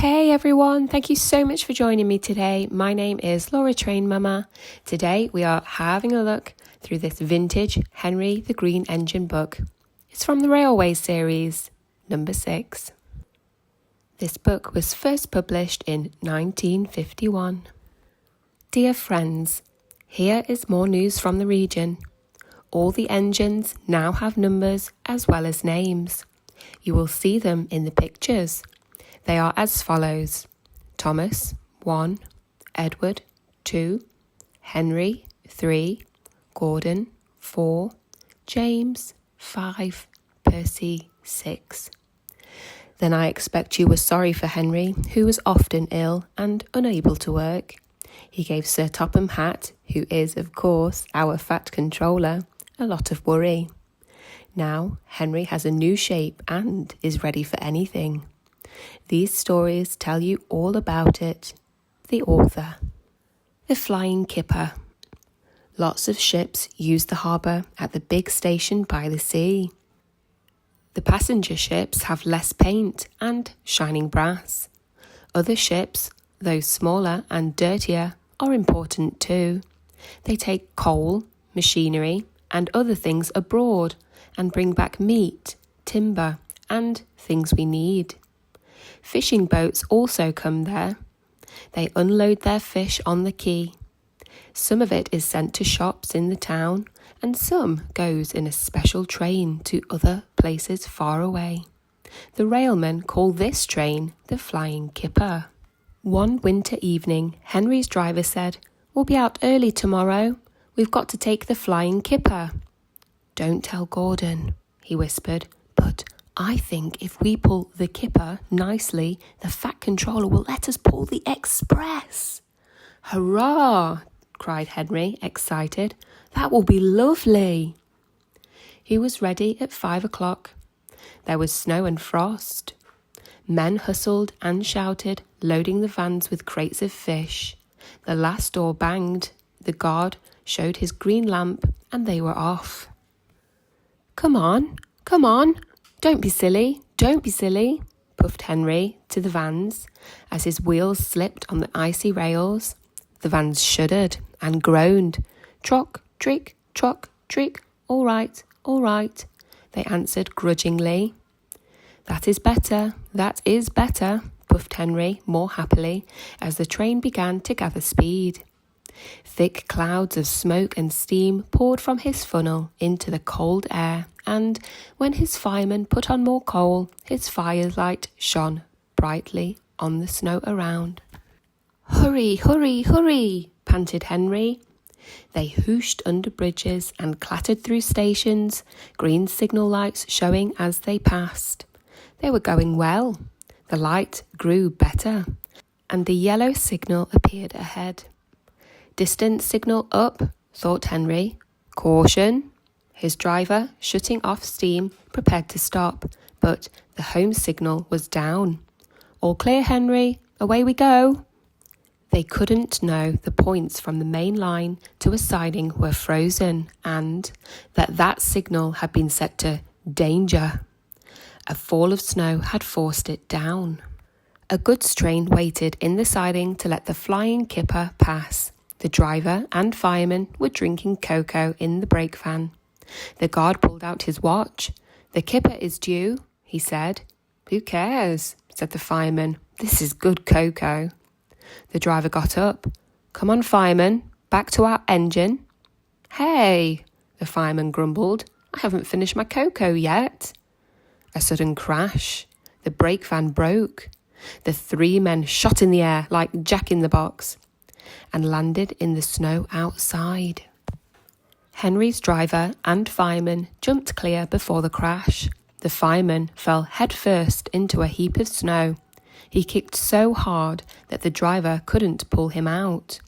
Hey everyone, thank you so much for joining me today. My name is Laura Train Mama. Today we are having a look through this vintage Henry the Green Engine book. It's from the Railway series, number 6. This book was first published in 1951. Dear friends, here is more news from the region. All the engines now have numbers as well as names. You will see them in the pictures. They are as follows: Thomas, 1, Edward, 2, Henry, 3, Gordon, 4, James, 5, Percy, 6. Then I expect you were sorry for Henry, who was often ill and unable to work. He gave Sir Topham Hatt, who is, of course, our fat controller, a lot of worry. Now Henry has a new shape and is ready for anything. These stories tell you all about it. The author. The Flying Kipper. Lots of ships use the harbour at the big station by the sea. The passenger ships have less paint and shining brass. Other ships, though smaller and dirtier, are important too. They take coal, machinery, and other things abroad and bring back meat, timber, and things we need. Fishing boats also come there. They unload their fish on the quay. Some of it is sent to shops in the town, and some goes in a special train to other places far away. The railmen call this train the Flying Kipper. One winter evening, Henry's driver said, "We'll be out early tomorrow. We've got to take the Flying Kipper." "Don't tell Gordon," he whispered, "but I think if we pull the kipper nicely, the fat controller will let us pull the express." "Hurrah!" cried Henry, excited. "That will be lovely." He was ready at 5 o'clock. There was snow and frost. Men hustled and shouted, loading the vans with crates of fish. The last door banged. The guard showed his green lamp, and they were off. Come on, don't be silly, puffed Henry to the vans as his wheels slipped on the icy rails. The vans shuddered and groaned. "Trock, trick, trock, trick, all right, they answered grudgingly. That is better, puffed Henry more happily as the train began to gather speed. Thick clouds of smoke and steam poured from his funnel into the cold air, and when his fireman put on more coal, his firelight shone brightly on the snow around. Hurry, panted Henry. They whooshed under bridges and clattered through stations, green signal lights showing as they passed. They were going well. The light grew better, and the yellow signal appeared ahead. Distant signal up, thought Henry. Caution. His driver, shutting off steam, prepared to stop, but the home signal was down. All clear, Henry. Away we go. They couldn't know the points from the main line to a siding were frozen, and that signal had been set to danger. A fall of snow had forced it down. A goods train waited in the siding to let the Flying Kipper pass. The driver and fireman were drinking cocoa in the brake van. The guard pulled out his watch. "The kipper is due," he said. "Who cares?" said the fireman. "This is good cocoa." The driver got up. "Come on, fireman, back to our engine." "Hey," the fireman grumbled, "I haven't finished my cocoa yet." A sudden crash. The brake van broke. The 3 men shot in the air like Jack in the Box and landed in the snow outside. Henry's driver and fireman jumped clear before the crash. The fireman fell headfirst into a heap of snow. He kicked so hard that the driver couldn't pull him out.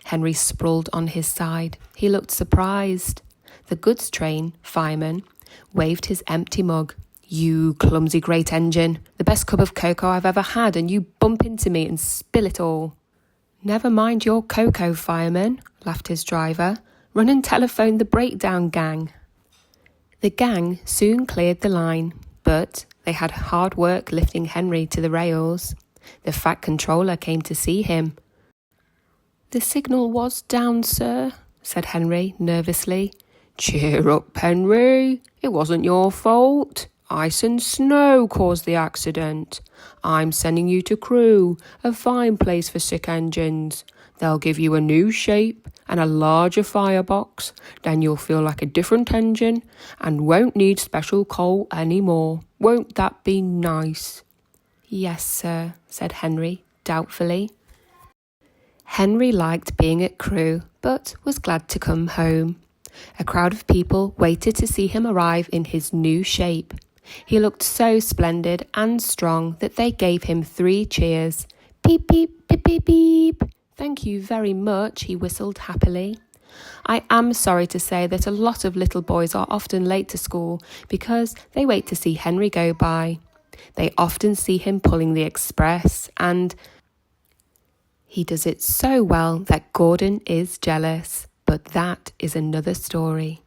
Henry sprawled on his side. He looked surprised. The goods train fireman waved his empty mug. "You clumsy great engine, the best cup of cocoa I've ever had, and you bump into me and spill it all." "Never mind your cocoa, fireman," laughed his driver. "Run and telephone the breakdown gang." The gang soon cleared the line, but they had hard work lifting Henry to the rails. The Fat Controller came to see him. "The signal was down, sir," said Henry nervously. "Cheer up, Henry. It wasn't your fault. Ice and snow caused the accident. I'm sending you to Crewe, a fine place for sick engines. They'll give you a new shape and a larger firebox. Then you'll feel like a different engine and won't need special coal anymore. Won't that be nice?" "Yes, sir," said Henry doubtfully. Henry liked being at Crewe, but was glad to come home. A crowd of people waited to see him arrive in his new shape. He looked so splendid and strong that they gave him 3 cheers. "Beep, beep, beep, beep, beep. Thank you very much," he whistled happily. "I am sorry to say that a lot of little boys are often late to school because they wait to see Henry go by. They often see him pulling the express, and he does it so well that Gordon is jealous. But that is another story."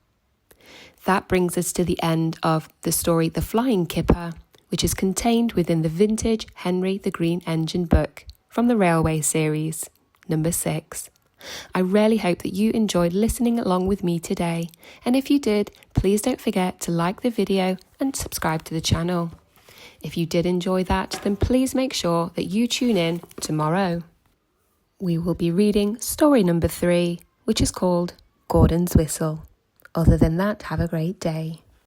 That brings us to the end of the story The Flying Kipper, which is contained within the vintage Henry the Green Engine book from the Railway series, number 6. I really hope that you enjoyed listening along with me today, and if you did, please don't forget to like the video and subscribe to the channel. If you did enjoy that, then please make sure that you tune in tomorrow. We will be reading story number 3, which is called Gordon's Whistle. Other than that, have a great day.